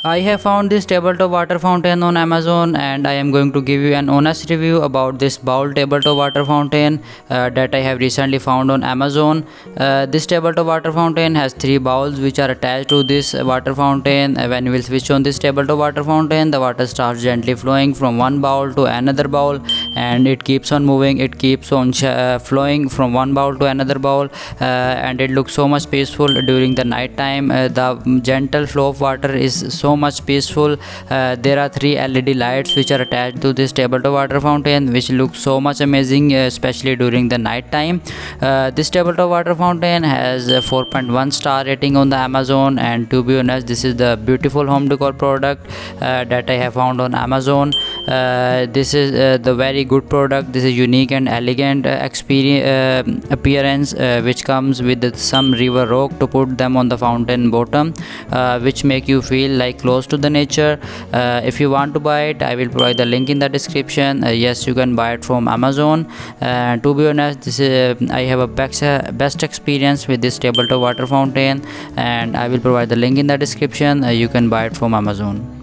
I have found this tabletop water fountain on Amazon, and I am going to give you an honest review about this bowl tabletop water fountain that I have recently found on Amazon. This tabletop water fountain has three bowls which are attached to this water fountain. When you will switch on this tabletop water fountain, the water starts gently flowing from one bowl to another bowl, and it keeps on moving. It keeps on flowing from one bowl to another bowl, and it looks so much peaceful during the night time. The gentle flow of water is so much peaceful. There are three LED lights which are attached to this tabletop water fountain, which looks so much amazing, especially during the night time. This tabletop water fountain has a 4.1 star rating on the Amazon, and to be honest, this is the beautiful home decor product that I have found on Amazon. This is the very good product. This is unique and elegant appearance, which comes with some river rock to put them on the fountain bottom, which make you feel like close to the nature. If you want to buy it, I will provide the link in the description. Yes, you can buy it from Amazon. To be honest, this is I have a best experience with this tabletop water fountain, and I will provide the link in the description. You can buy it from Amazon.